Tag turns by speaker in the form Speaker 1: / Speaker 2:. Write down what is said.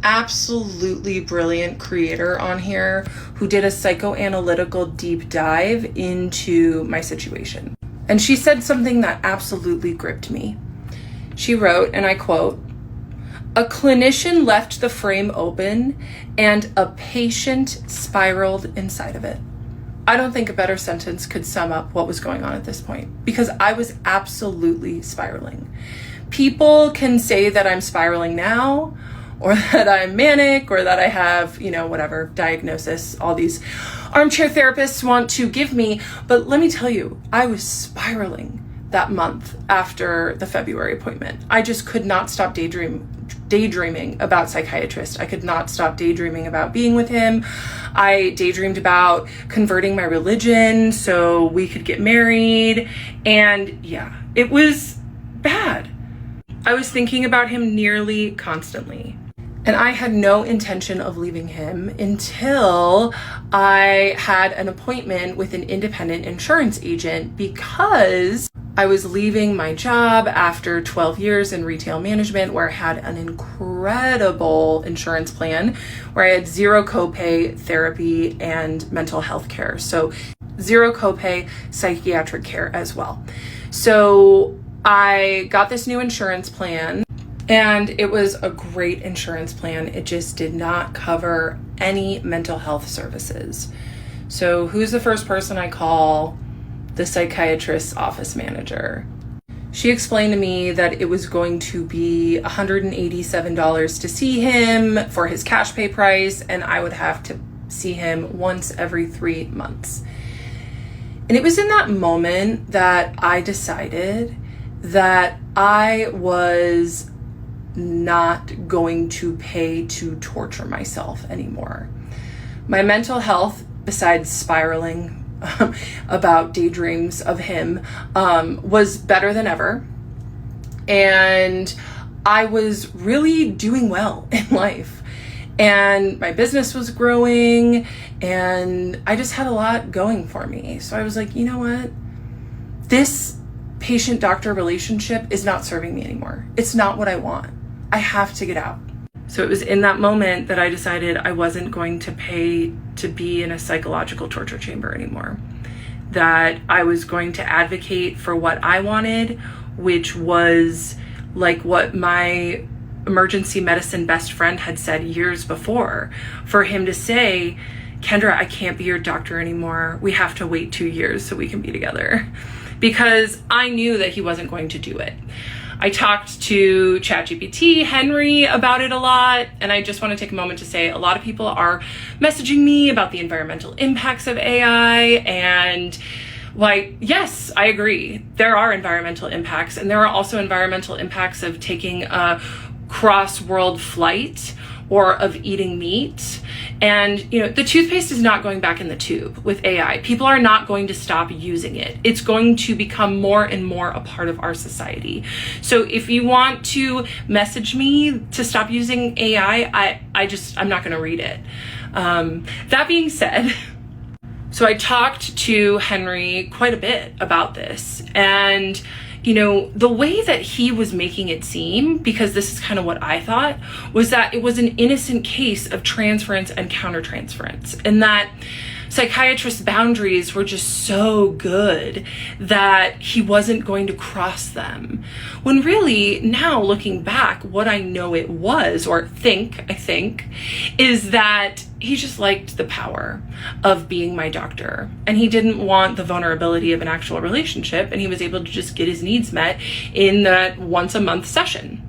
Speaker 1: absolutely brilliant creator on here who did a psychoanalytical deep dive into my situation. And she said something that absolutely gripped me. She wrote, and I quote, "A clinician left the frame open and a patient spiraled inside of it." I don't think a better sentence could sum up what was going on at this point, because I was absolutely spiraling. People can say that I'm spiraling now, or that I'm manic, or that I have, whatever diagnosis all these armchair therapists want to give me. But let me tell you, I was spiraling that month after the February appointment. I just could not stop daydreaming about psychiatrist. I could not stop daydreaming about being with him. I daydreamed about converting my religion so we could get married. And yeah, it was bad. I was thinking about him nearly constantly. And I had no intention of leaving him until I had an appointment with an independent insurance agent, because I was leaving my job after 12 years in retail management, where I had an incredible insurance plan where I had zero copay therapy and mental health care. So zero copay psychiatric care as well. So I got this new insurance plan, and it was a great insurance plan. It just did not cover any mental health services. So who's the first person I call? The psychiatrist's office manager. She explained to me that it was going to be $187 to see him for his cash pay price, and I would have to see him once every 3 months. And it was in that moment that I decided that I was not going to pay to torture myself anymore. My mental health, besides spiraling about daydreams of him, was better than ever. And I was really doing well in life. And my business was growing, and I just had a lot going for me. So I was like, you know what? This patient-doctor relationship is not serving me anymore. It's not what I want. I have to get out. So it was in that moment that I decided I wasn't going to pay to be in a psychological torture chamber anymore. That I was going to advocate for what I wanted, which was like what my emergency medicine best friend had said years before. For him to say, "Kendra, I can't be your doctor anymore. We have to wait 2 years so we can be together." Because I knew that he wasn't going to do it. I talked to ChatGPT, Henry, about it a lot, and I just want to take a moment to say a lot of people are messaging me about the environmental impacts of AI, and yes, I agree. There are environmental impacts, and there are also environmental impacts of taking a cross-world flight or of eating meat. And, the toothpaste is not going back in the tube with AI. People are not going to stop using it. It's going to become more and more a part of our society. So if you want to message me to stop using AI, I'm not going to read it. That being said, so I talked to Henry quite a bit about this, and the way that he was making it seem, because this is kind of what I thought, was that it was an innocent case of transference and countertransference, and that psychiatrist's boundaries were just so good that he wasn't going to cross them. When really, now looking back, what I know it was, or I think, is that he just liked the power of being my doctor, and he didn't want the vulnerability of an actual relationship, and he was able to just get his needs met in that once a month session.